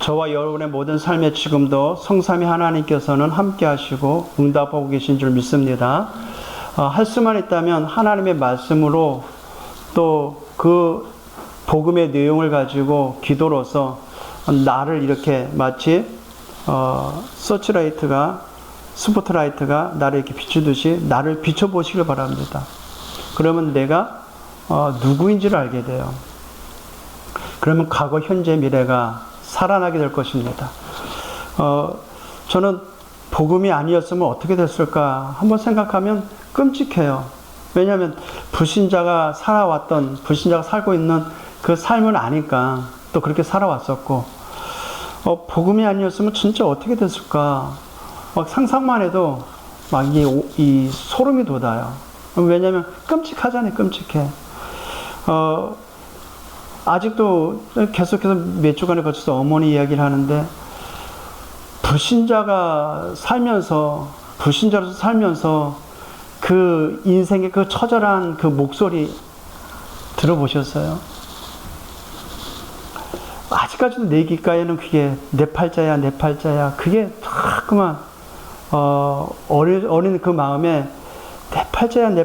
저와 여러분의 모든 삶의 지금도 성삼위 하나님께서는 함께 하시고 응답하고 계신 줄 믿습니다. 할 수만 있다면 하나님의 말씀으로 또 그 복음의 내용을 가지고 기도로서 나를 이렇게 마치 스포트라이트가 나를 이렇게 비추듯이 나를 비춰보시길 바랍니다. 그러면 내가 누구인지를 알게 돼요. 그러면 과거, 현재, 미래가 살아나게 될 것입니다. 저는 복음이 아니었으면 어떻게 됐을까 한번 생각하면 끔찍해요. 왜냐하면 불신자가 살고 있는 그 삶을 아니까 또 그렇게 살아왔었고, 복음이 아니었으면 진짜 어떻게 됐을까 막 상상만 해도 막 이 소름이 돋아요. 왜냐하면 끔찍하잖아요. 끔찍해. 아직도 계속해서 몇 주간에 걸쳐서 어머니 이야기를 하는데, 불신자로서 살면서 그 인생의 그 처절한 그 목소리 들어보셨어요? 아직까지도 내 귓가에는 그게 내 팔자야. 그게 자꾸만 어린 그 마음에 내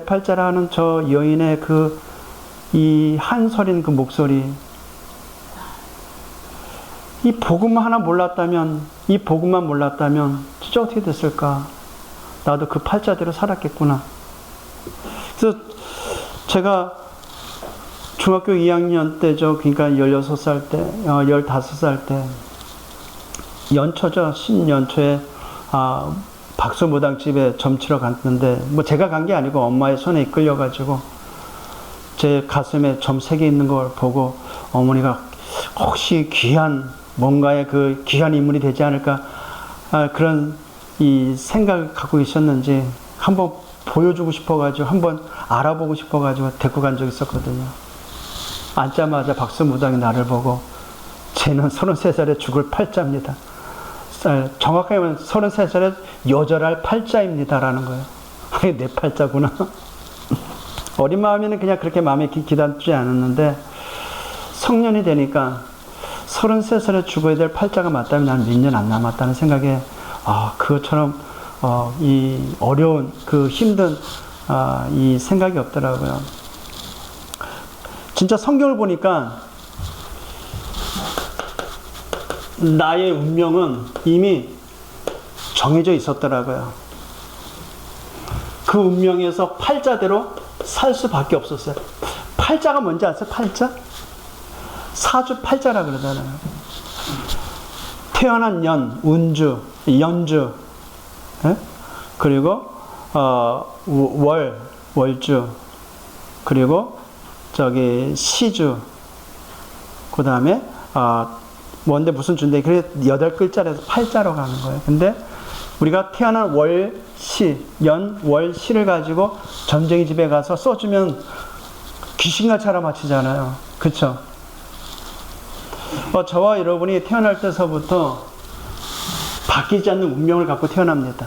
팔자라는 저 여인의 이 한서린 그 목소리. 이 복음만 몰랐다면 진짜 어떻게 됐을까? 나도 그 팔자대로 살았겠구나. 그래서 제가 중학교 2학년 때죠. 그러니까 16살 때, 15살 때, 연초죠. 신연초에, 박수무당집에 점치러 갔는데, 제가 간 게 아니고 엄마의 손에 이끌려가지고, 제 가슴에 점 3개 있는 걸 보고, 어머니가 혹시 뭔가의 그 귀한 인물이 되지 않을까, 그런 이 생각을 갖고 계셨는지, 한번 보여주고 싶어가지고, 한번 알아보고 싶어가지고, 데리고 간 적이 있었거든요. 앉자마자 박수무당이 나를 보고, 쟤는 33살에 죽을 팔자입니다. 정확하게 하면 33살에 여절할 팔자입니다라는 거예요. 아니, 내 팔자구나. 어린 마음에는 그냥 그렇게 마음에 기다지 않았는데, 성년이 되니까 33살에 죽어야 될 팔자가 맞다면 난 몇 년 안 남았다는 생각에, 그것처럼 이 어려운 그 힘든 이 생각이 없더라고요. 진짜 성경을 보니까 나의 운명은 이미 정해져 있었더라고요. 그 운명에서 팔자대로 살 수밖에 없었어요. 팔자가 뭔지 아세요? 팔자? 사주 팔자라 그러잖아요. 태어난 년, 운주, 연주, 그리고 월주, 그리고 시주, 그 다음에 뭔데 무슨 주인데, 그래 8글자라서 팔자로 가는 거예요. 근데 우리가 태어난 월시를 가지고 점쟁이 집에 가서 써주면 귀신같이 알아맞히잖아요. 그쵸? 저와 여러분이 태어날 때서부터 바뀌지 않는 운명을 갖고 태어납니다.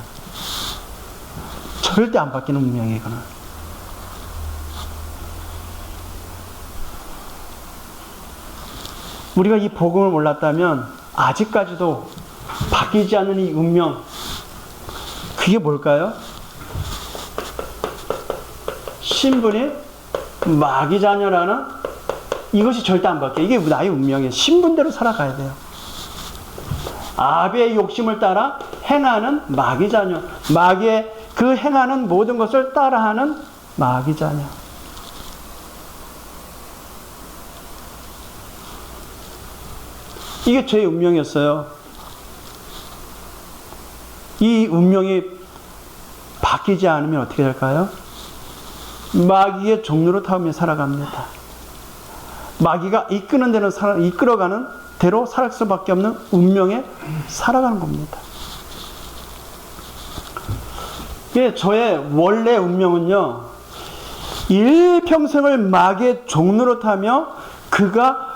절대 안 바뀌는 운명이거나. 우리가 이 복음을 몰랐다면 아직까지도 바뀌지 않는 이 운명, 그게 뭘까요? 신분이 마귀 자녀라는 이것이 절대 안 바뀌어요. 이게 나의 운명이에요. 신분대로 살아가야 돼요. 아비의 욕심을 따라 행하는 마귀 자녀, 마귀의 그 행하는 모든 것을 따라하는 마귀 자녀. 이게 제 운명이었어요. 이 운명이 바뀌지 않으면 어떻게 될까요? 마귀의 종로로 타오며 살아갑니다. 마귀가 이끌어가는 대로 살아갈 수밖에 없는 운명에 살아가는 겁니다. 예, 저의 원래 운명은요, 일평생을 마귀의 종로로 타며 그가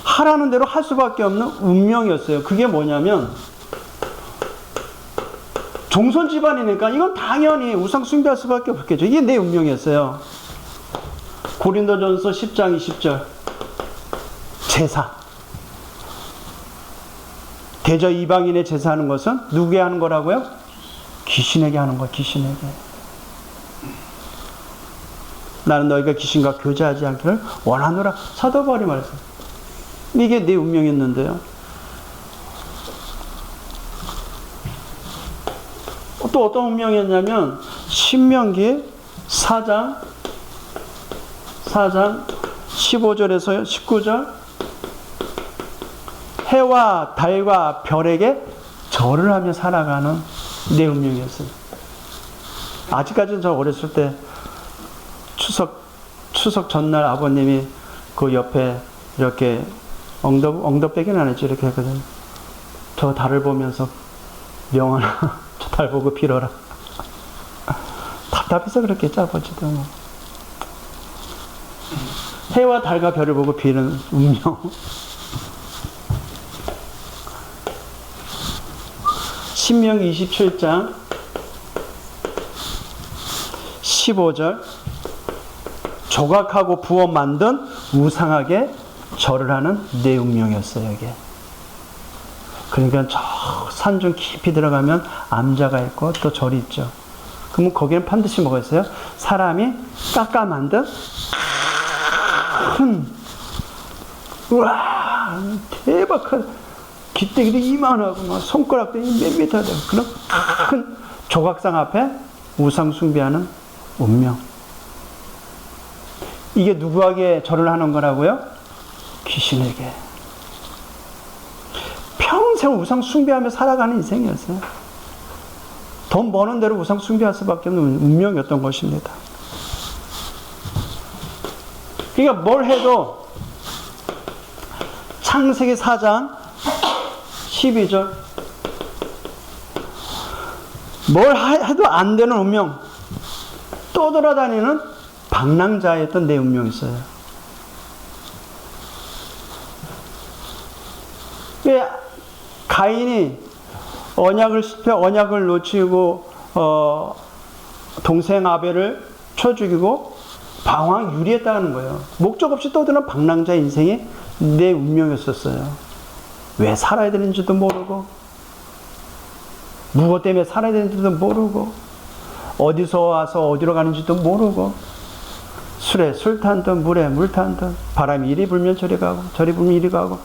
하라는 대로 할 수밖에 없는 운명이었어요. 그게 뭐냐면, 종손 집안이니까 이건 당연히 우상 숭배할 수밖에 없겠죠. 이게 내 운명이었어요. 고린도전서 10장 20절. 제사. 대저 이방인의 제사하는 것은 누구에게 하는 거라고요? 귀신에게 하는 거야, 귀신에게. 나는 너희가 귀신과 교제하지 않기를 원하노라. 사도 바울이 말했어요. 이게 내 운명이었는데요. 또 어떤 운명이었냐면 신명기 4장 15절에서 19절 해와 달과 별에게 절을 하며 살아가는 내 운명이었어요. 아직까지는 저 어렸을 때 추석 전날 아버님이 그 옆에 이렇게 엉덩빼기는 안 했죠. 이렇게 했거든요. 저 달을 보면서 명하나 저 달 보고 빌어라. 답답해서 그렇겠죠, 아버지도. 해와 달과 별을 보고 비는 운명. 신명기 27장 15절 조각하고 부어 만든 우상하게 절을 하는 내 운명이었어요, 이게. 그러니까 저 산중 깊이 들어가면 암자가 있고 또 절이 있죠. 그러면 거기는 반드시 뭐가 있어요? 사람이 깎아 만든 큰, 우와, 대박한, 기대기도 이만하고, 막 손가락도 몇 미터 되고, 그런 큰 조각상 앞에 우상 숭배하는 운명. 이게 누구에게 절을 하는 거라고요? 귀신에게. 평생 우상 숭배하며 살아가는 인생이었어요. 돈 버는 대로 우상 숭배할 수밖에 없는 운명이었던 것입니다. 그러니까 뭘 해도 창세기 4장 12절 뭘 해도 안 되는 운명, 떠돌아다니는 방랑자였던 내 운명이 있어요. 왜 가인이 언약을 놓치고 동생 아벨을 쳐 죽이고 방황 유리했다는 거예요. 목적 없이 떠드는 방랑자 인생이 내 운명이었었어요. 왜 살아야 되는지도 모르고, 무엇 때문에 살아야 되는지도 모르고, 어디서 와서 어디로 가는지도 모르고, 술에 술 탄 듯, 물에 물 탄 듯, 바람이 이리 불면 저리 가고, 저리 불면 이리 가고,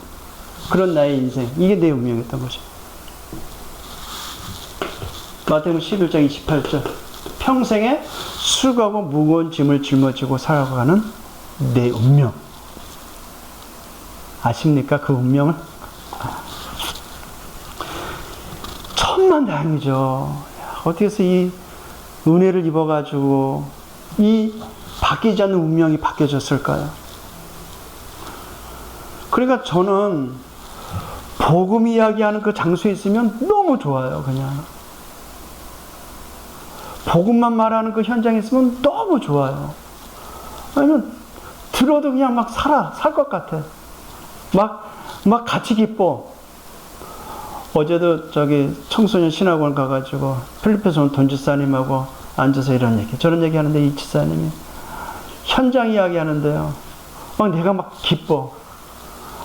그런 나의 인생. 이게 내 운명이었던 거죠. 마태복음 11장 28절. 평생에 수고하고 무거운 짐을 짊어지고 살아가는 내 운명. 아십니까? 그 운명을? 천만다행이죠. 어떻게 해서 이 은혜를 입어가지고 이 바뀌지 않는 운명이 바뀌어졌을까요? 그러니까 저는 복음 이야기하는 그 장소에 있으면 너무 좋아요, 그냥. 복음만 말하는 그 현장에 있으면 너무 좋아요. 아니면 들어도 그냥 막 살 것 같아. 막 같이 기뻐. 어제도 저기 청소년 신학원 가가지고 필리핀에서 온 돈 집사님하고 앉아서 이런 얘기, 저런 얘기 하는데 이 집사님이 현장 이야기 하는데요. 내가 막 기뻐.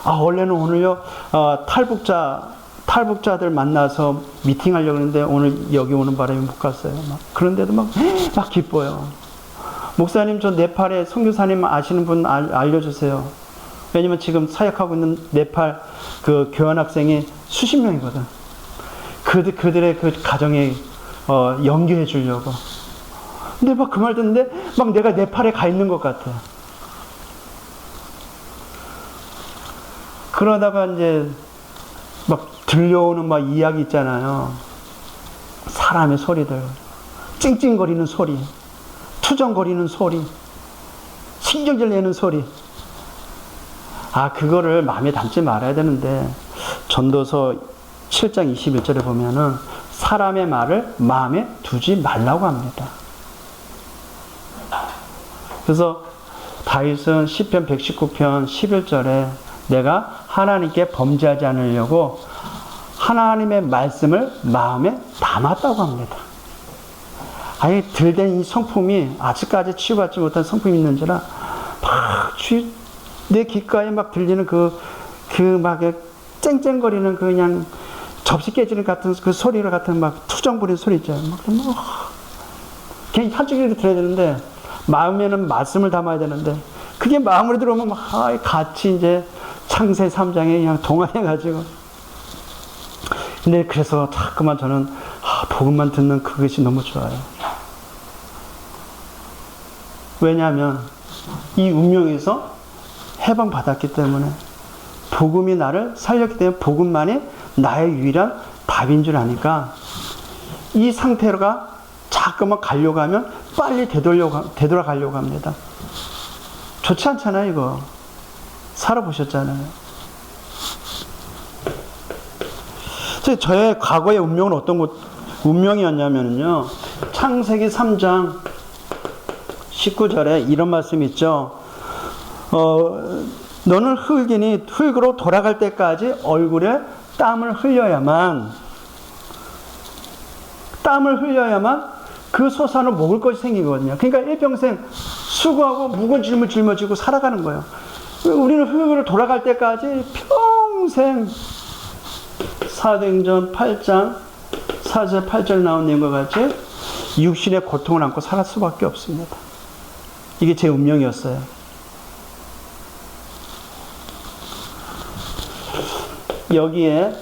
원래는 오늘요, 탈북자들 만나서 미팅하려고 했는데 오늘 여기 오는 바람에 못 갔어요. 그런데도 막 기뻐요. 목사님, 저 네팔에 선교사님 아시는 분 알려주세요. 왜냐면 지금 사역하고 있는 네팔 그 교환학생이 수십 명이거든. 그들의 그 가정에 연계해 주려고. 근데 막 그 말 듣는데 막 내가 네팔에 가 있는 것 같아. 그러다가 이제 막 들려오는 막 이야기 있잖아요. 사람의 소리들, 찡찡거리는 소리, 투정거리는 소리, 신경질 내는 소리. 그거를 마음에 담지 말아야 되는데, 전도서 7장 21절에 보면은 사람의 말을 마음에 두지 말라고 합니다. 그래서 다윗은 시편 119편 11절에 내가 하나님께 범죄하지 않으려고 하나님의 말씀을 마음에 담았다고 합니다. 들된 이 성품이 아직까지 치유받지 못한 성품이 있는지라 내 귓가에 막 들리는 막 쨍쨍거리는 그냥 접시 깨지는 같은 그 소리를 같은 막 투정 부리는 소리 있잖아요. 막 그냥 한쪽으로 들어야 되는데 마음에는 말씀을 담아야 되는데 그게 마음으로 들어오면 막 같이 이제 창세 3장에 그냥 동안해가지고. 근데 그래서 자꾸만 저는 복음만 듣는 그것이 너무 좋아요. 왜냐하면 이 운명에서 해방받았기 때문에 복음이 나를 살렸기 때문에 복음만이 나의 유일한 답인 줄 아니까 이 상태가 자꾸만 가려고 하면 빨리 되돌아가려고 합니다. 좋지 않잖아요, 이거. 살아보셨잖아요. 저의 과거의 운명은 어떤 운명이었냐면요. 창세기 3장 19절에 이런 말씀이 있죠. 너는 흙이니 흙으로 돌아갈 때까지 얼굴에 땀을 흘려야만 그 소산을 먹을 것이 생기거든요. 그러니까 일평생 수고하고 묵은 짐을 짊어지고 살아가는 거예요. 우리는 흙으로 돌아갈 때까지 평생 사도행전 8장 4절 8절 나온 내용과 같이 육신의 고통을 안고 살 수밖에 없습니다. 이게 제 운명이었어요. 여기에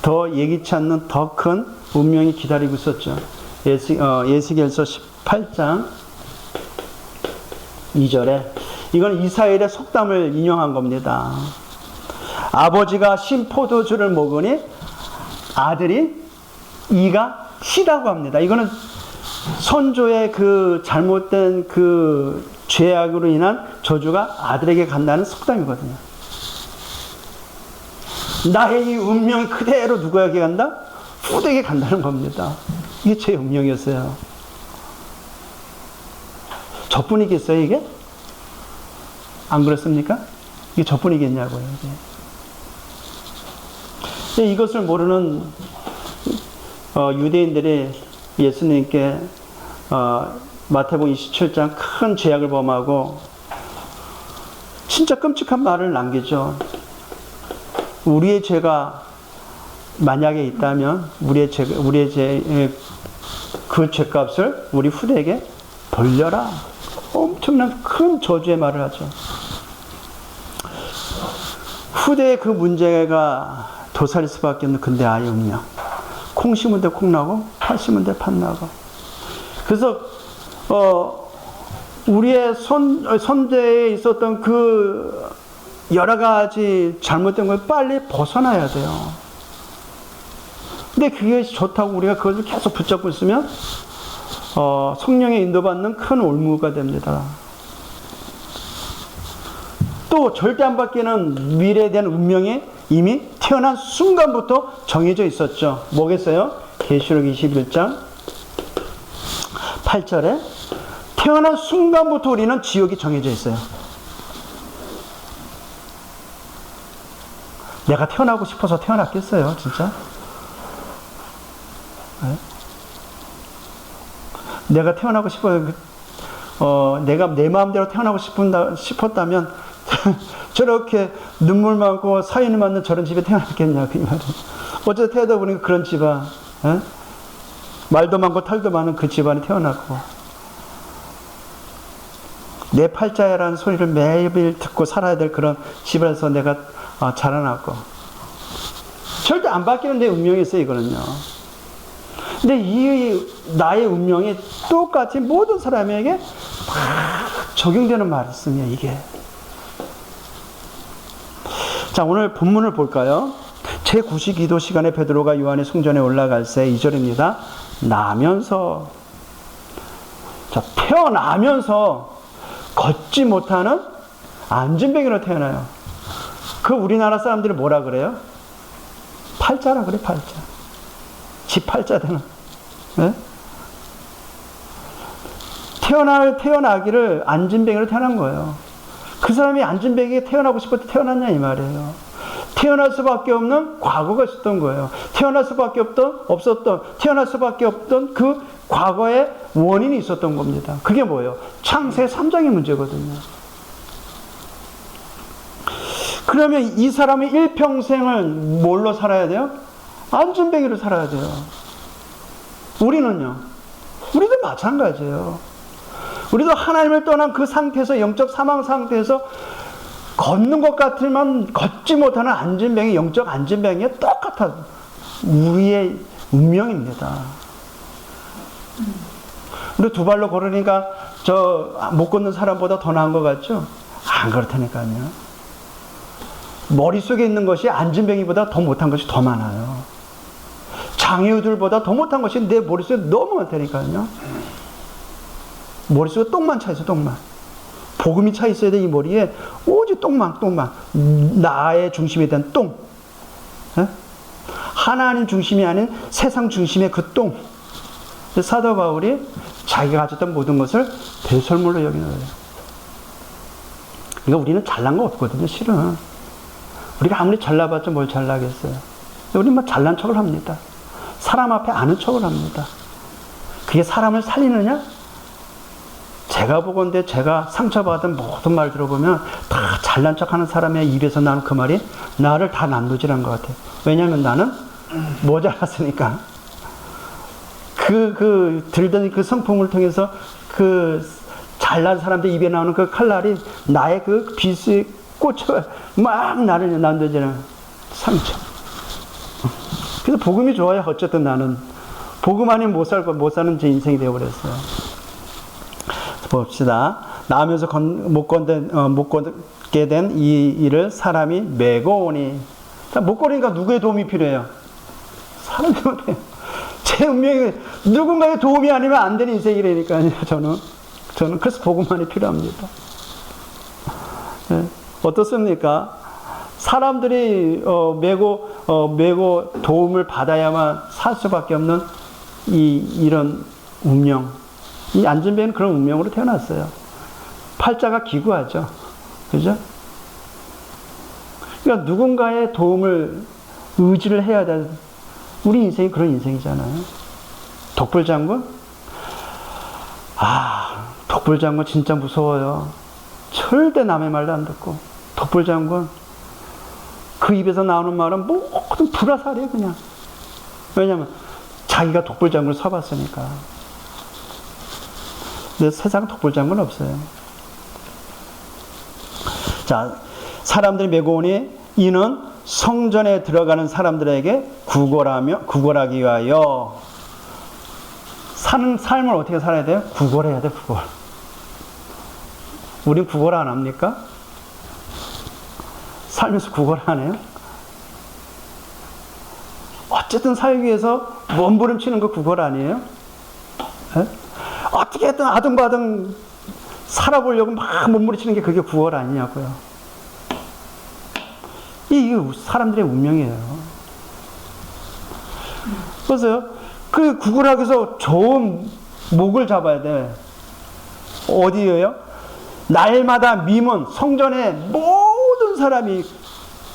더 예기치 않는 더 큰 운명이 기다리고 있었죠. 예시겔서 18장 2절에 이건 이스라엘의 속담을 인용한 겁니다. 아버지가 신 포도주를 먹으니 아들이 이가 시다고 합니다. 이거는 선조의 그 잘못된 그 죄악으로 인한 저주가 아들에게 간다는 속담이거든요. 나의 이 운명이 그대로 누구에게 간다? 후대에게 간다는 겁니다. 이게 제 운명이었어요. 저뿐이겠어요, 이게? 안 그렇습니까? 이게 저뿐이겠냐고요, 이게. 이것을 모르는 유대인들이 예수님께 마태복음 27장 큰 죄악을 범하고 진짜 끔찍한 말을 남기죠. 우리의 죄가 만약에 있다면 우리의 죄 그 죄값을 우리 후대에게 돌려라. 엄청난 큰 저주의 말을 하죠. 후대의 그 문제가 도살일 수밖에 없는 근대 아의 운명. 콩 심은 데 콩 나고 팥 심은 데 팥 나고. 그래서 우리의 선대에 있었던 그 여러 가지 잘못된 걸 빨리 벗어나야 돼요. 근데 그게 좋다고 우리가 그것을 계속 붙잡고 있으면 성령의 인도받는 큰 올무가 됩니다. 또 절대 안 바뀌는 미래에 대한 운명이 이미 태어난 순간부터 정해져 있었죠. 뭐겠어요? 계시록 21장 8절에 태어난 순간부터 우리는 지옥이 정해져 있어요. 내가 태어나고 싶어서 태어났겠어요, 진짜? 네? 내가 태어나고 싶어요. 내가 내 마음대로 태어나고 싶었다면 저렇게 눈물 많고 사인을 맞는 저런 집에 태어났겠냐, 그 말이에요. 어쨌든 태어나다 보니까 그런 집안, 말도 많고 탈도 많은 그 집안에 태어났고, 내 팔자야라는 소리를 매일 듣고 살아야 될 그런 집안에서 내가 자라났고, 절대 안 바뀌는 내 운명이었어요, 이거는요. 근데 이 나의 운명이 똑같이 모든 사람에게 적용되는 말씀이에요, 이게. 자, 오늘 본문을 볼까요? 제92도 시간에 베드로가 요한의 성전에 올라갈 새 2절입니다. 나면서, 자, 태어나면서 걷지 못하는 안진뱅이로 태어나요. 그 우리나라 사람들이 뭐라 그래요? 팔자라 그래, 팔자. 지 팔자 되는. 네? 태어나기를 안진뱅이로 태어난 거예요. 그 사람이 안진뱅이에 태어나고 싶을 때 태어났냐 이 말이에요. 태어날 수밖에 없는 과거가 있었던 거예요. 태어날 수밖에 없던 그 과거의 원인이 있었던 겁니다. 그게 뭐예요? 창세 3장의 문제거든요. 그러면 이 사람이 일평생을 뭘로 살아야 돼요? 안진뱅이로 살아야 돼요. 우리는요? 우리도 마찬가지예요. 우리도 하나님을 떠난 그 상태에서, 영적 사망 상태에서 걷는 것 같으면 걷지 못하는 안진뱅이, 영적 안진뱅이에 똑같아. 우리의 운명입니다. 우리 두 발로 걸으니까 저 못 걷는 사람보다 더 나은 것 같죠? 안 그렇다니까요. 머릿속에 있는 것이 안진뱅이보다 더 못한 것이 더 많아요. 장애우들보다 더 못한 것이 내 머릿속에 너무 많다니까요. 머릿속에 똥만 차 있어, 똥만. 복음이 차 있어야 돼, 이 머리에. 오직 똥만. 나의 중심에 대한 똥. 에? 하나님 중심이 아닌 세상 중심의 그 똥. 사도 바울이 자기가 가졌던 모든 것을 배설물로 여기는 거예요. 그러니까 우리는 잘난 거 없거든요, 실은. 우리가 아무리 잘나봤자 뭘 잘나겠어요. 우리는 막 잘난 척을 합니다. 사람 앞에 아는 척을 합니다. 그게 사람을 살리느냐? 제가 보건대 제가 상처받은 모든 말 들어보면 다 잘난 척 하는 사람의 입에서 나는 그 말이 나를 다 남도질한 것 같아요. 왜냐하면 나는 모자랐으니까. 들던 그 성품을 통해서 그 잘난 사람들 입에 나오는 그 칼날이 나의 그 비수에 꽂혀 막 나를 남도질하는 상처. 그래서 복음이 좋아야 어쨌든 나는 복음 아니면 못 사는 제 인생이 되어버렸어요. 봅시다. 나오면서 못 걷게 된 이 일을 사람이 메고 오니. 못 걸으니까 누구의 도움이 필요해요? 사람이 필요해요. 제 운명이 누군가의 도움이 아니면 안 되는 인생이라니까요. 저는 그래서 복음만이 필요합니다. 네. 어떻습니까? 사람들이 메고 도움을 받아야만 살 수밖에 없는 이런 운명. 이 안진뱅이는 그런 운명으로 태어났어요. 팔자가 기구하죠. 그죠? 그러니까 누군가의 도움을 의지를 해야 돼. 우리 인생이 그런 인생이잖아요. 독불장군? 독불장군 진짜 무서워요. 절대 남의 말도 안 듣고. 독불장군. 그 입에서 나오는 말은 모든 불화살이에요, 그냥. 왜냐면 자기가 독불장군을 서봤으니까. 근데 세상은 독불장군 없어요. 자, 사람들이 메고 오니 이는 성전에 들어가는 사람들에게 구걸하기 위하여. 사는 삶을 어떻게 살아야 돼요? 구걸해야 돼, 구걸. 우린 구걸 안 합니까? 살면서 구걸 안 해요? 어쨌든 살기 위해서 몸부림치는 거 구걸 아니에요? 네? 어떻게든 아등바등 살아보려고 막 몸부림치는 게 그게 구걸 아니냐고요. 이게 사람들의 운명이에요. 그래서 그 구걸하기 위해서 좋은 목을 잡아야 돼. 어디예요? 날마다 미문, 성전에 모든 사람이,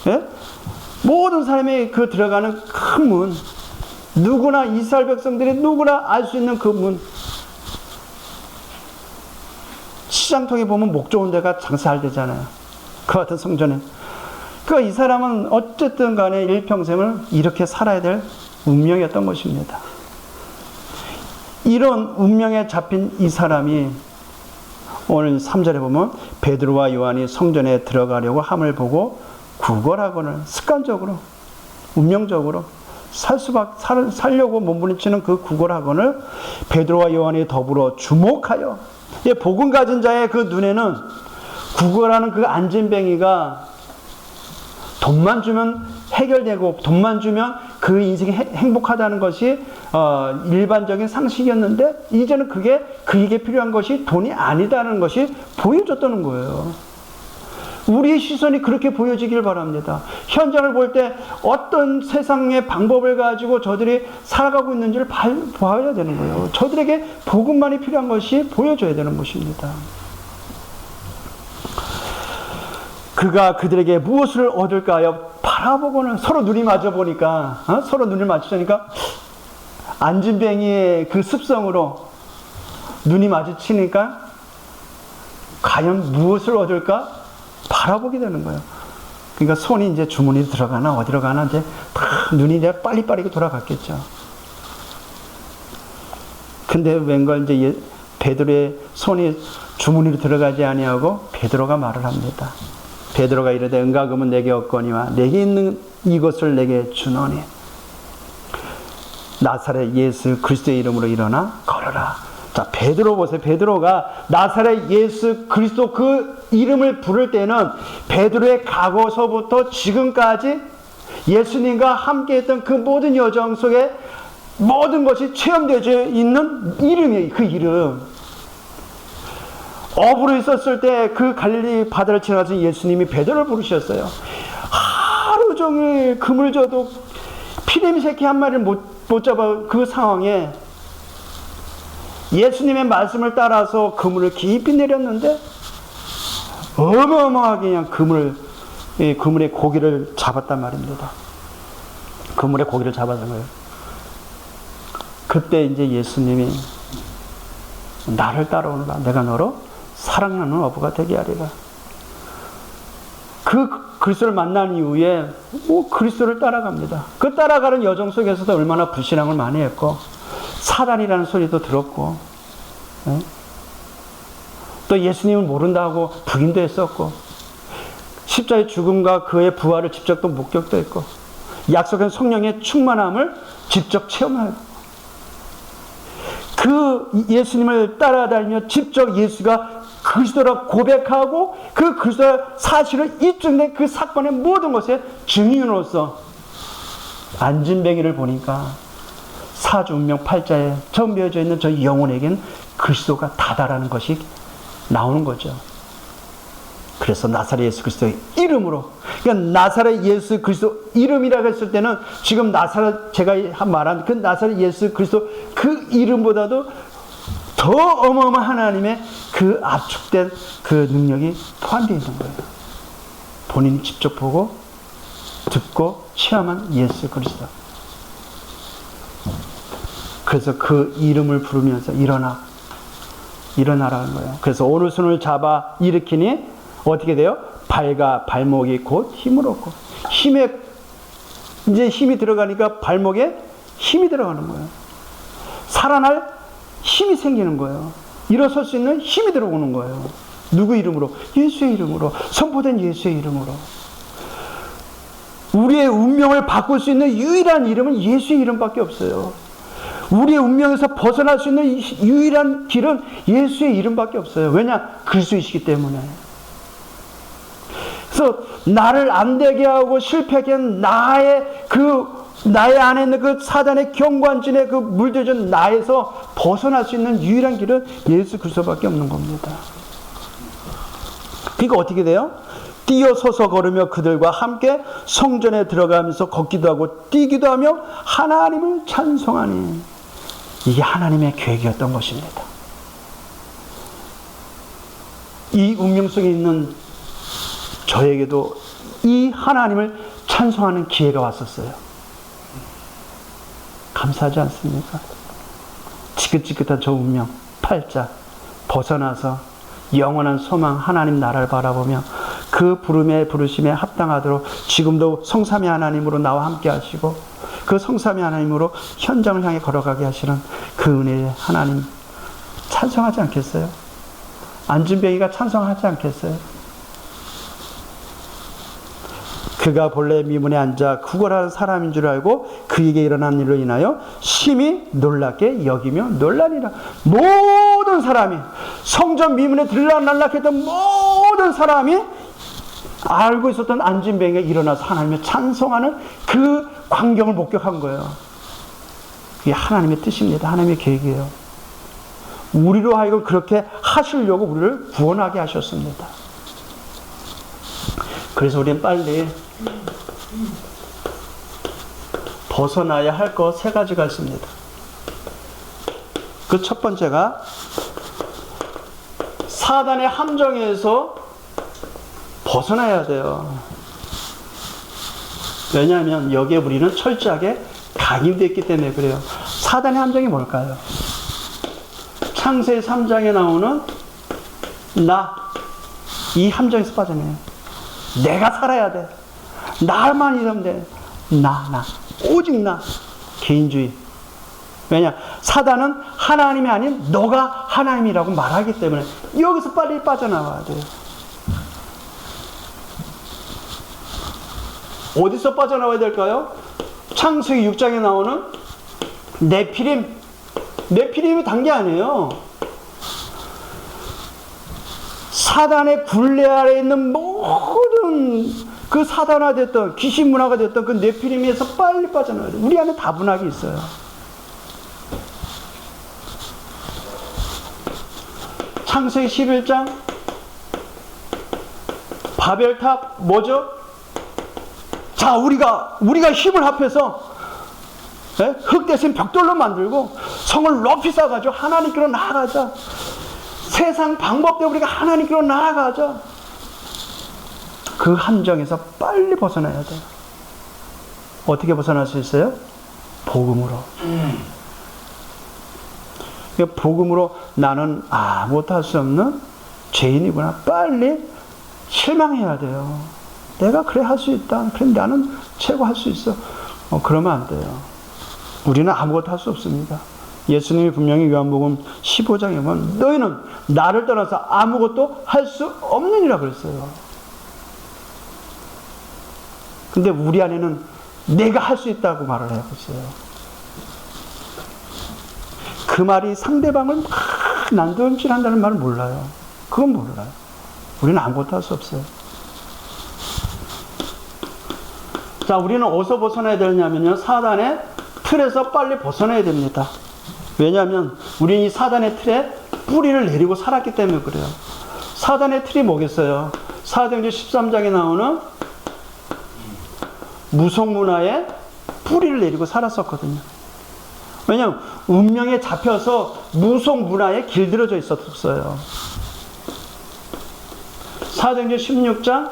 예? 모든 사람이 그 들어가는 큰 문. 누구나, 이스라엘 백성들이 누구나 알 수 있는 그 문. 시장통에 보면 목 좋은 데가 장사 잘 되잖아요. 그 같은 성전에. 이 사람은 어쨌든 간에 일평생을 이렇게 살아야 될 운명이었던 것입니다. 이런 운명에 잡힌 이 사람이 오늘 3절에 보면 베드로와 요한이 성전에 들어가려고 함을 보고 구걸하고는 습관적으로, 운명적으로 살려고 몸부림치는 그 구걸하고는 베드로와 요한이 더불어 주목하여, 복음 가진 자의 그 눈에는 구걸하는 그 안진뱅이가 돈만 주면 해결되고 돈만 주면 그 인생이 행복하다는 것이 일반적인 상식이었는데 이제는 그에게 필요한 것이 돈이 아니다는 것이 보여졌다는 거예요. 우리의 시선이 그렇게 보여지길 바랍니다. 현장을 볼 때 어떤 세상의 방법을 가지고 저들이 살아가고 있는지를 봐야 되는 거예요. 저들에게 복음만이 필요한 것이 보여져야 되는 것입니다. 그가 그들에게 무엇을 얻을까요? 바라보고는 서로 눈이 마주보니까, 서로 눈을 마주치니까 안진뱅이의 그 습성으로 눈이 마주치니까 과연 무엇을 얻을까? 바라보게 되는 거예요. 그러니까 손이 이제 주머니로 들어가나 어디로 가나 이제 다 눈이 이제 빨리빨리 돌아갔겠죠. 근데 웬걸 이제 베드로의 손이 주머니로 들어가지 아니하고 베드로가 말을 합니다. 베드로가 이르되 은과금은 내게 없거니와 내게 있는 이것을 내게 주노니 나사렛 예수 그리스도의 이름으로 일어나 걸어라. 자, 베드로 보세요. 베드로가 나사렛 예수 그리스도 그 이름을 부를 때는 베드로의 과거서부터 지금까지 예수님과 함께 했던 그 모든 여정 속에 모든 것이 체험되어 있는 이름이에요. 그 이름. 어부로 있었을 때 그 갈릴리 바다를 지나가서 예수님이 베드로를 부르셨어요. 하루 종일 그물 져도 피냄새 새끼 한 마리를 못 잡아 그 상황에 예수님의 말씀을 따라서 그물을 깊이 내렸는데 어마어마하게 그냥 그물의 고기를 잡았단 말입니다. 그물의 고기를 잡았던 거예요. 그때 이제 예수님이 나를 따라오너라. 내가 너로 사랑하는 어부가 되게 하리라. 그 그리스도를 만난 이후에 그리스도를 따라갑니다. 그 따라가는 여정 속에서도 얼마나 불신앙을 많이 했고 사단이라는 소리도 들었고 또 예수님을 모른다고 부인도 했었고 십자가의 죽음과 그의 부활을 직접 또 목격도 했고 약속한 성령의 충만함을 직접 체험하고 그 예수님을 따라다니며 직접 예수가 그리스도라 고백하고 그 그리스도의 사실을 입증된 그 사건의 모든 것의 증인으로서 안진뱅이를 보니까 사주운명 8자에 전비어져 있는 저 영혼에겐 그리스도가 다다라는 것이 나오는 거죠. 그래서 나사렛 예수 그리스도의 이름으로, 그러니까 나사렛 예수 그리스도 이름이라고 했을 때는 지금 나사렛 제가 말한 그 나사렛 예수 그리스도 그 이름보다도 더 어마어마한 하나님의 그 압축된 그 능력이 포함되어 있는 거예요. 본인이 직접 보고 듣고 체험한 예수 그리스도. 그래서 그 이름을 부르면서 일어나라는 거예요. 그래서 오른손을 잡아 일으키니 어떻게 돼요? 발과 발목이 곧 힘을 얻고 이제 힘이 들어가니까 발목에 힘이 들어가는 거예요. 살아날 힘이 생기는 거예요. 일어설 수 있는 힘이 들어오는 거예요. 누구 이름으로? 예수의 이름으로. 선포된 예수의 이름으로. 우리의 운명을 바꿀 수 있는 유일한 이름은 예수의 이름밖에 없어요. 우리의 운명에서 벗어날 수 있는 유일한 길은 예수의 이름밖에 없어요. 왜냐? 그리스도이시기 때문에. 그래서 나를 안 되게 하고 실패하게 한 나의 안에 있는 그 사단의 경관진에 그 물들여진 나에서 벗어날 수 있는 유일한 길은 예수 그리스도밖에 없는 겁니다. 그러니까 어떻게 돼요? 뛰어서서 걸으며 그들과 함께 성전에 들어가면서 걷기도 하고 뛰기도 하며 하나님을 찬송하니 이게 하나님의 계획이었던 것입니다. 이 운명 속에 있는 저에게도 이 하나님을 찬송하는 기회가 왔었어요. 감사하지 않습니까? 지긋지긋한 저 운명, 팔자 벗어나서 영원한 소망 하나님 나라를 바라보며 그 부르심에 합당하도록 지금도 성삼위 하나님으로 나와 함께 하시고 그 성삼위 하나님으로 현장을 향해 걸어가게 하시는 그 은혜의 하나님 찬송하지 않겠어요? 안진뱅이가 찬송하지 않겠어요? 그가 본래 미문에 앉아 구걸하는 사람인 줄 알고 그에게 일어난 일로 인하여 심히 놀랍게 여기며 놀라니라. 모든 사람이 성전 미문에 들락날락했던 모든 사람이 알고 있었던 안진뱅이가 일어나서 하나님을 찬송하는 그 광경을 목격한 거예요. 그게 하나님의 뜻입니다. 하나님의 계획이에요. 우리로 하여금 그렇게 하시려고 우리를 구원하게 하셨습니다. 그래서 우리는 빨리 벗어나야 할 것 세 가지가 있습니다. 그 첫 번째가 사단의 함정에서 벗어나야 돼요. 왜냐하면 여기에 우리는 철저하게 각인되어 있기 때문에 그래요. 사단의 함정이 뭘까요? 창세기 3장에 나오는 이 함정에서 빠져내요. 내가 살아야 돼. 나만 이러면 돼. 나. 오직 나. 개인주의. 왜냐? 사단은 하나님이 아닌 너가 하나님이라고 말하기 때문에 여기서 빨리 빠져나와야 돼요. 어디서 빠져나와야 될까요? 창세기 6장에 나오는 네피림이 단 게 아니에요. 사단의 굴레 아래 있는 모든 그 사단화됐던 귀신 문화가 됐던 그 네피림에서 빨리 빠져나와야 돼요. 우리 안에 다분하게 있어요. 창세기 11장 바벨탑 뭐죠? 자, 우리가 힘을 합해서 흙 대신 벽돌로 만들고 성을 높이 쌓아가지고 하나님께로 나아가자. 세상 방법대로 우리가 하나님께로 나아가자. 그 함정에서 빨리 벗어나야 돼요. 어떻게 벗어날 수 있어요? 복음으로. 복음으로 나는 아무것도 할 수 없는 죄인이구나. 빨리 실망해야 돼요. 내가 그래 할 수 있다. 그럼 나는 최고 할 수 있어. 그러면 안 돼요. 우리는 아무것도 할 수 없습니다. 예수님이 분명히 요한복음 15장에 보면 너희는 나를 떠나서 아무것도 할 수 없느니라 그랬어요. 근데 우리 안에는 내가 할 수 있다고 말을 하고 있어요. 그 말이 상대방을 막 난도질한다는 말을 몰라요. 그건 몰라요. 우리는 아무것도 할 수 없어요. 자, 우리는 어디서 벗어나야 되냐면요, 사단의 틀에서 빨리 벗어나야 됩니다. 왜냐하면 우리는 이 사단의 틀에 뿌리를 내리고 살았기 때문에 그래요. 사단의 틀이 뭐겠어요? 사도행전 13장에 나오는 무속문화에 뿌리를 내리고 살았었거든요. 왜냐하면 운명에 잡혀서 무속문화에 길들여져 있었어요. 사도행전 16장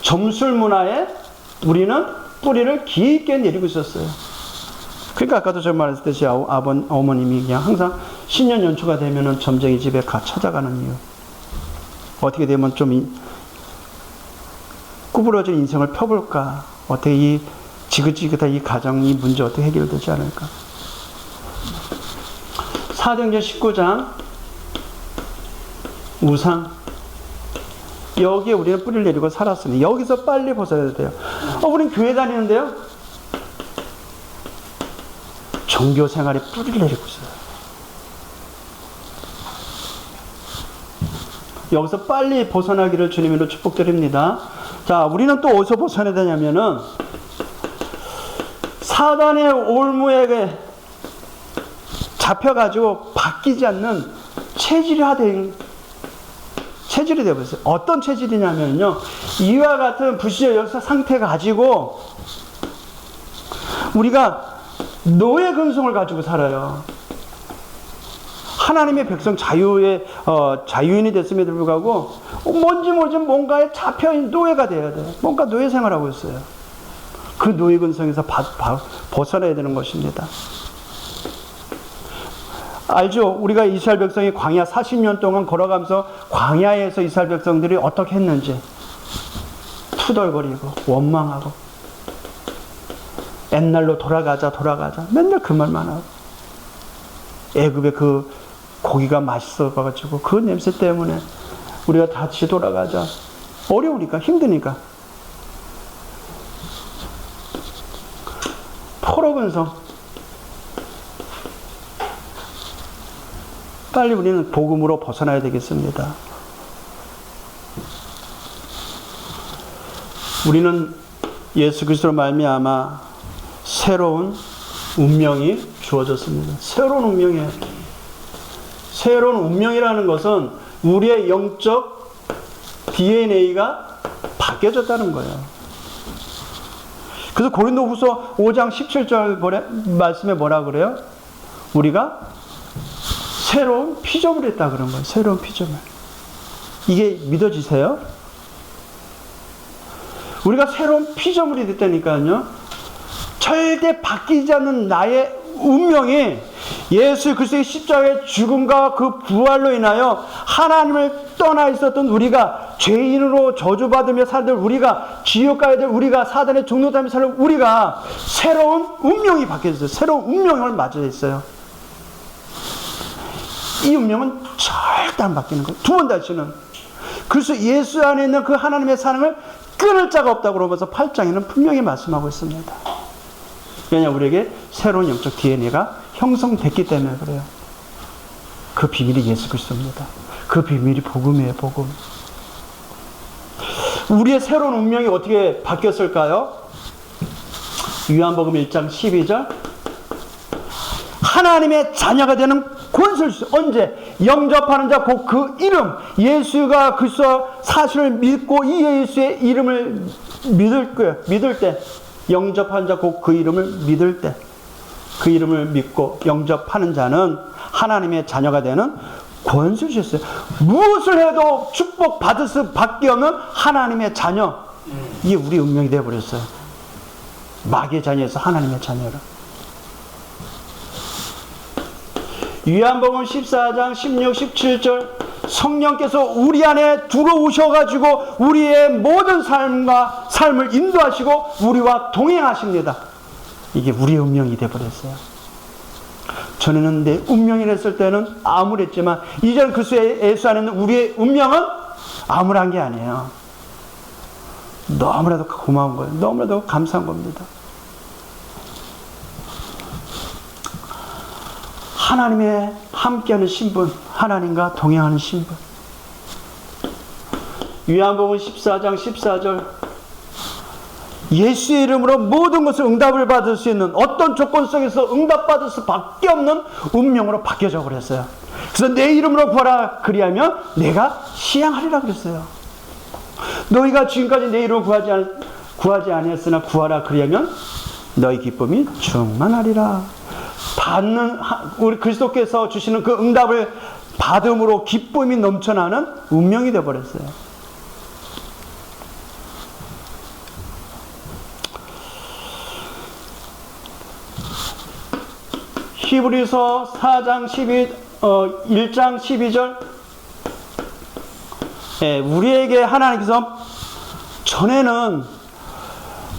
점술문화에 우리는 뿌리를 깊게 내리고 있었어요. 그러니까 아까도 제가 말했듯이 어머님이 그냥 항상 신년 연초가 되면은 점쟁이 집에 찾아가는 이유. 어떻게 되면 좀 구부러진 인생을 펴볼까? 어떻게 이 지긋지긋한 이 가정, 이 문제 어떻게 해결되지 않을까? 사도행전 19장 우상. 여기에 우리는 뿌리를 내리고 살았으니 여기서 빨리 벗어야 돼요. 우리는 교회 다니는데요, 종교 생활에 뿌리를 내리고 있어요. 여기서 빨리 벗어나기를 주님으로 축복드립니다. 자, 우리는 또 어디서 벗어나야 되냐면은 사단의 올무에게 잡혀가지고 바뀌지 않는 체질이 되어버렸어요. 어떤 체질이냐면요, 이와 같은 불신의 역사 상태 가지고 우리가 노예 근성을 가지고 살아요. 하나님의 백성 자유인이 됐음에도 불구하고 뭔지 모르지 뭔가에 잡혀있는 노예가 돼야 돼요. 뭔가 노예 생활하고 있어요. 그 노예 근성에서 벗어나야 되는 것입니다. 알죠? 우리가 이스라엘 백성이 광야 40년 동안 걸어가면서 광야에서 이스라엘 백성들이 어떻게 했는지 투덜거리고 원망하고 옛날로 돌아가자 맨날 그 말만 하고, 애굽의 그 고기가 맛있어가지고 그 냄새 때문에 우리가 다시 돌아가자. 어려우니까, 힘드니까. 포로근성. 빨리 우리는 복음으로 벗어나야 되겠습니다. 우리는 예수 그리스도로 말미암아 새로운 운명이 주어졌습니다. 새로운 운명이에요. 새로운 운명이라는 것은 우리의 영적 DNA가 바뀌어졌다는 거예요. 그래서 고린도후서 5장 17절 말씀에 뭐라 그래요? 우리가 새로운 피조물이 있다 그런 거예요. 새로운 피조물. 이게 믿어지세요? 우리가 새로운 피조물이 됐다니까요. 절대 바뀌지 않는 나의 운명이 예수 그리스도의 십자가의 죽음과 그 부활로 인하여 하나님을 떠나 있었던 우리가 죄인으로 저주받으며 살들 우리가, 지옥 가야 될 우리가, 사단의 종노담이 살 우리가 새로운 운명이 바뀌어졌어요. 새로운 운명을 맞이해 있어요. 이 운명은 절대 안 바뀌는 거예요. 두 번 다시는. 그래서 예수 안에 있는 그 하나님의 사랑을 끊을 자가 없다고 로마서 8장에는 분명히 말씀하고 있습니다. 왜냐하면 우리에게 새로운 영적 DNA가 형성됐기 때문에 그래요. 그 비밀이 예수 그리스도입니다. 그 비밀이 복음이에요. 복음. 우리의 새로운 운명이 어떻게 바뀌었을까요? 요한복음 1장 12절, 하나님의 자녀가 되는 권세를 주셨어요. 언제? 영접하는 자 곧 그 이름, 예수가 그리스도 사실을 믿고 이 예수의 이름을 믿을 때, 영접하는 자 곧 그 이름을 믿을 때, 그 이름을 믿고 영접하는 자는 하나님의 자녀가 되는 권세를 주셨어요. 무엇을 해도 축복받을 수밖에 없는 하나님의 자녀. 이게 우리 운명이 되어버렸어요. 마귀의 자녀에서 하나님의 자녀라. 요한복음 14장 16, 17절, 성령께서 우리 안에 들어오셔가지고 우리의 모든 삶을 인도하시고 우리와 동행하십니다. 이게 우리의 운명이 되어버렸어요. 전에는 내 운명이 됐을 때는 암울했지만 이제는 그리스도 예수 안에 있는 우리의 운명은 암울한 게 아니에요. 너무나도 고마운 거예요. 너무나도 감사한 겁니다. 하나님의 함께하는 신분, 하나님과 동행하는 신분. 요한복음 14장 14절, 예수의 이름으로 모든 것을 응답을 받을 수 있는, 어떤 조건 속에서 응답받을 수밖에 없는 운명으로 바뀌어져 버렸어요. 그래서 내 이름으로 구하라 그리하면 내가 시향하리라 그랬어요. 너희가 지금까지 내 이름으로 구하지 아니했으나 구하라 그리하면 너희 기쁨이 충만하리라. 우리 그리스도께서 주시는 그 응답을 받음으로 기쁨이 넘쳐나는 운명이 되어버렸어요. 히브리서 4장 1장 12절, 우리에게 하나님께서 전에는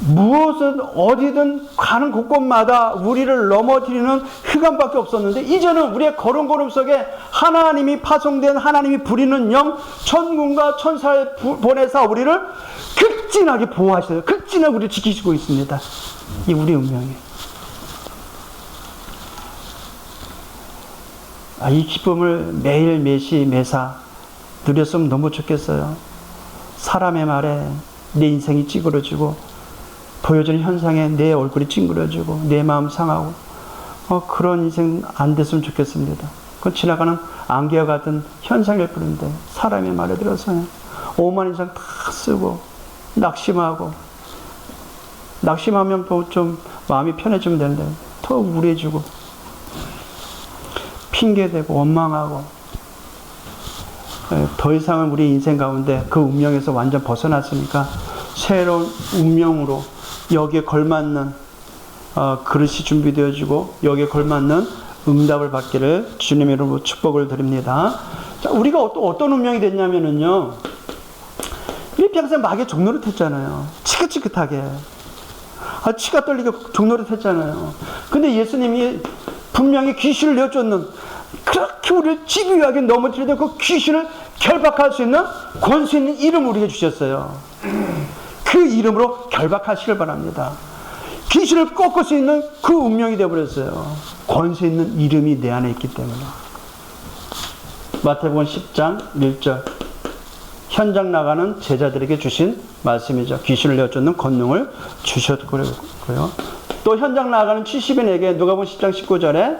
무엇은 어디든 가는 곳곳마다 우리를 넘어뜨리는 흑암밖에 없었는데 이제는 우리의 걸음걸음 속에 하나님이 파송된, 하나님이 부리는 영, 천군과 천사를 보내사 우리를 극진하게 보호하셔요. 극진하게 우리를 지키시고 있습니다. 이 우리의 운명이에요. 이 기쁨을 매일 매시 매사 누렸으면 너무 좋겠어요. 사람의 말에 내 인생이 찌그러지고 보여주는 현상에 내 얼굴이 찡그려지고 내 마음 상하고 그런 인생 안 됐으면 좋겠습니다. 그건 지나가는 안개와 같은 현상일 뿐인데 사람의 말에 들어서 오만 인상 다 쓰고 낙심하면 좀 마음이 편해지면 되는데 더 우울해지고 핑계대고 원망하고 더 이상은 우리 인생 가운데 그 운명에서 완전 벗어났으니까 새로운 운명으로 여기에 걸맞는 그릇이 준비되어지고 여기에 걸맞는 응답을 받기를 주님의 이름으로 축복을 드립니다. 자, 우리가 또 어떤 운명이 됐냐면요, 우리 평생 마귀의 종노릇했잖아요. 치긋치긋하게 치가 떨리게 종노릇했잖아요. 근데 예수님이 분명히 귀신을 내쫓는, 그렇게 우리를 집요하게 넘어뜨리던 그 귀신을 결박할 수 있는 권세 있는 이름을 우리에게 주셨어요. 그 이름으로 결박하시길 바랍니다. 귀신을 꺾을 수 있는 그 운명이 되어버렸어요. 권세 있는 이름이 내 안에 있기 때문에. 마태복음 10장 1절, 현장 나가는 제자들에게 주신 말씀이죠. 귀신을 내쫓는 권능을 주셨고요. 또 현장 나가는 70인에게 누가복음 10장 19절에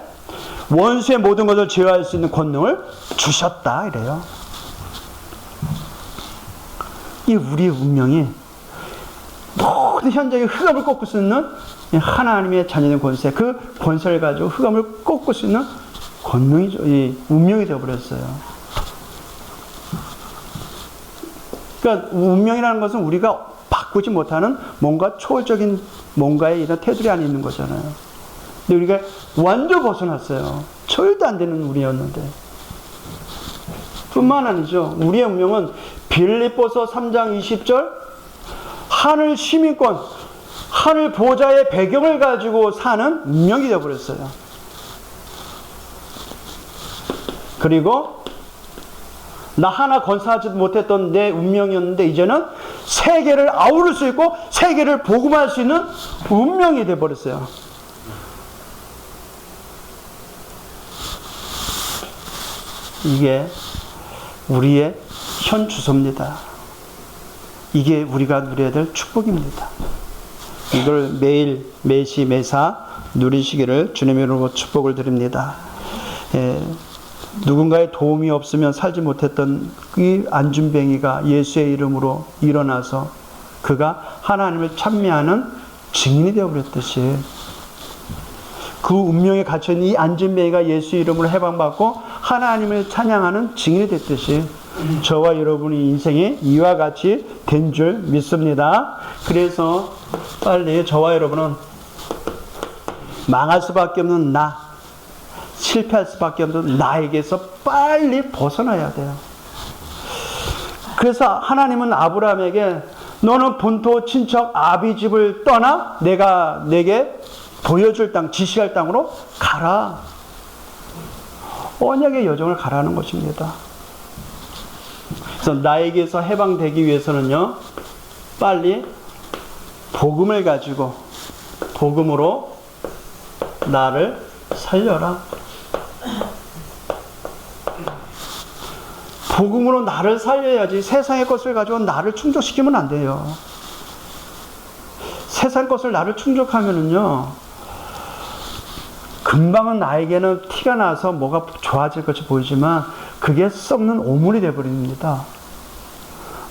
원수의 모든 것을 제어할 수 있는 권능을 주셨다 이래요. 이 우리의 운명이 모든 현장에 흑암을 꺾을 수 있는 하나님의 자녀된 권세, 그 권세를 가지고 흑암을 꺾을 수 있는 권능이, 이 운명이 되어버렸어요. 그러니까 운명이라는 것은 우리가 바꾸지 못하는 뭔가 초월적인 뭔가의 이런 테두리 안에 있는 거잖아요. 근데 우리가 완전 벗어났어요. 절대 안 되는 우리였는데. 뿐만 아니죠. 우리의 운명은 빌립보서 3장 20절 하늘 시민권, 하늘 보좌의 배경을 가지고 사는 운명이 되어버렸어요. 그리고 나 하나 건사하지 못했던 내 운명이었는데 이제는 세계를 아우를 수 있고 세계를 복음할 수 있는 운명이 되어버렸어요. 이게 우리의 현 주소입니다. 이게 우리가 누려야 될 축복입니다. 이걸 매일 매시 매사 누리시기를 주님의 이름으로 축복을 드립니다. 누군가의 도움이 없으면 살지 못했던 이 안준뱅이가 예수의 이름으로 일어나서 그가 하나님을 찬미하는 증인이 되어버렸듯이 그 운명에 갇혀있는 이 안준뱅이가 예수의 이름으로 해방받고 하나님을 찬양하는 증인이 됐듯이 저와 여러분의 인생이 이와 같이 된 줄 믿습니다. 그래서 빨리 저와 여러분은 망할 수밖에 없는 나, 실패할 수밖에 없는 나에게서 빨리 벗어나야 돼요. 그래서 하나님은 아브라함에게 너는 본토 친척 아비 집을 떠나 내가 내게 보여줄 땅, 지시할 땅으로 가라. 언약의 여정을 가라는 것입니다. 그래서 나에게서 해방되기 위해서는요, 빨리 복음을 가지고 복음으로 나를 살려라. 복음으로 나를 살려야지 세상의 것을 가지고 나를 충족시키면 안 돼요. 세상 것을 나를 충족하면은요, 금방은 나에게는 티가 나서 뭐가 좋아질 것이 보이지만 그게 썩는 오물이 되어버립니다.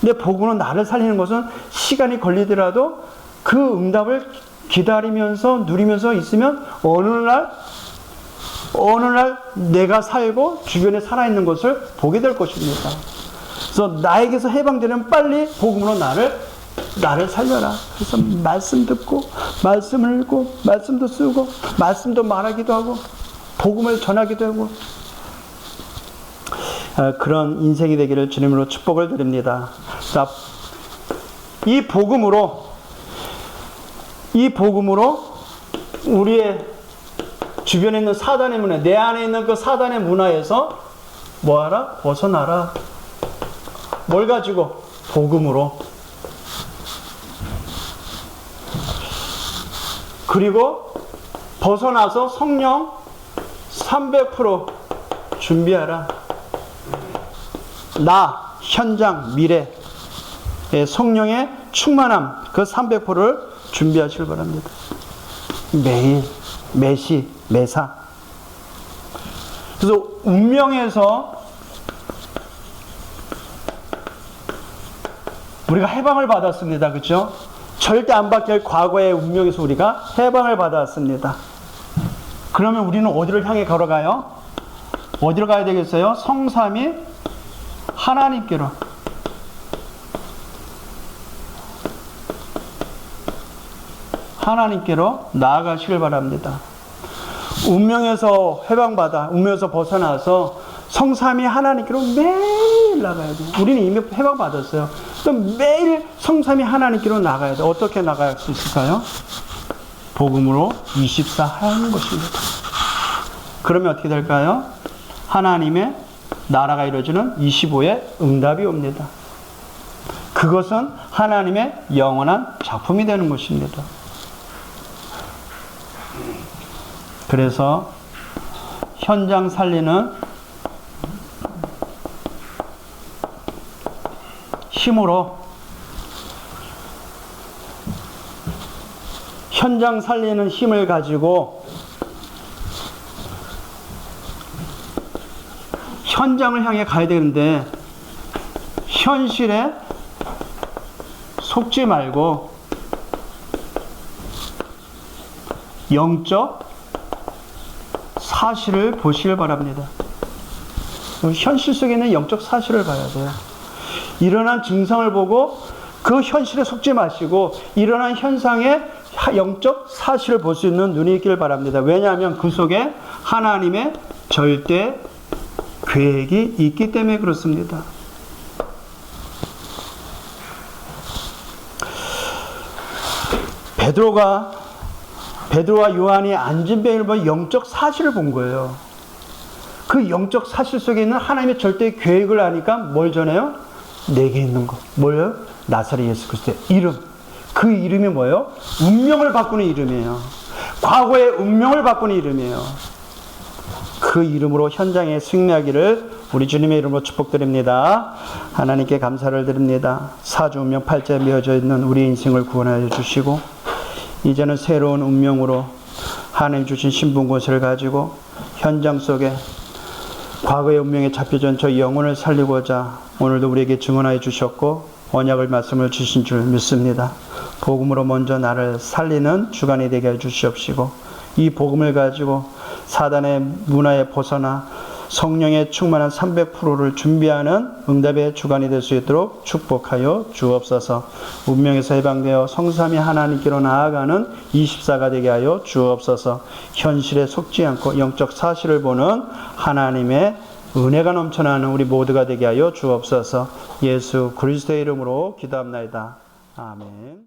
근데 복음은 나를 살리는 것은 시간이 걸리더라도 그 응답을 기다리면서 누리면서 있으면 어느 날 내가 살고 주변에 살아있는 것을 보게 될 것입니다. 그래서 나에게서 해방되면 빨리 복음으로 나를 살려라. 그래서 말씀 듣고 말씀을 읽고 말씀도 쓰고 말씀도 말하기도 하고 복음을 전하기도 하고 그런 인생이 되기를 주님으로 축복을 드립니다. 자, 이 복음으로 우리의 주변에 있는 사단의 문화, 내 안에 있는 그 사단의 문화에서 뭐하라? 벗어나라. 뭘 가지고? 복음으로. 그리고 벗어나서 성령 300% 준비하라. 나, 현장, 미래, 성령의 충만함, 그 300%를 준비하시길 바랍니다. 매일, 매시, 매사. 그래서 운명에서 우리가 해방을 받았습니다. 그렇죠? 절대 안 바뀔 과거의 운명에서 우리가 해방을 받았습니다. 그러면 우리는 어디를 향해 걸어가요? 어디로 가야 되겠어요? 성삼위 하나님께로. 하나님께로 나아가시길 바랍니다. 운명에서 해방받아, 운명에서 벗어나서 성삼위 하나님께로 매일 나가야 돼요. 우리는 이미 해방받았어요. 그럼 매일 성삼위 하나님께로 나가야 돼요. 어떻게 나갈 수 있을까요? 복음으로 24 하는 것입니다. 그러면 어떻게 될까요? 하나님의 나라가 이루어지는 25의 응답이 옵니다. 그것은 하나님의 영원한 작품이 되는 것입니다. 그래서 현장 살리는 힘으로 현장 살리는 힘을 가지고 현장을 향해 가야 되는데 현실에 속지 말고 영적 사실을 보시길 바랍니다. 현실 속에 있는 영적 사실을 봐야 돼요. 일어난 증상을 보고 그 현실에 속지 마시고 일어난 현상의 영적 사실을 볼 수 있는 눈이 있기를 바랍니다. 왜냐하면 그 속에 하나님의 절대 계획이 있기 때문에 그렇습니다. 베드로와 요한이 안진뱅이를 본 영적 사실을 본 거예요. 그 영적 사실 속에 있는 하나님의 절대 계획을 아니까 뭘 전해요? 내게 있는 것. 뭐예요? 나사렛 예수 그리스도의 이름. 그 이름이 뭐예요? 운명을 바꾸는 이름이에요. 과거의 운명을 바꾸는 이름이에요. 그 이름으로 현장에 승리하기를 우리 주님의 이름으로 축복드립니다. 하나님께 감사를 드립니다. 사주 운명 팔자에 메어져 있는 우리 인생을 구원하여 주시고 이제는 새로운 운명으로 하나님 주신 신분 권세를 가지고 현장 속에 과거의 운명에 잡혀진 저 영혼을 살리고자 오늘도 우리에게 증언하여 주셨고 언약을 말씀을 주신 줄 믿습니다. 복음으로 먼저 나를 살리는 주간이 되게 해 주시옵시고 이 복음을 가지고 사단의 문화에 벗어나 성령의 충만한 300%를 준비하는 응답의 주간이 될 수 있도록 축복하여 주옵소서. 운명에서 해방되어 성삼위 하나님께로 나아가는 24가 되게 하여 주옵소서. 현실에 속지 않고 영적 사실을 보는 하나님의 은혜가 넘쳐나는 우리 모두가 되게 하여 주옵소서. 예수 그리스도의 이름으로 기도합나이다. 아멘.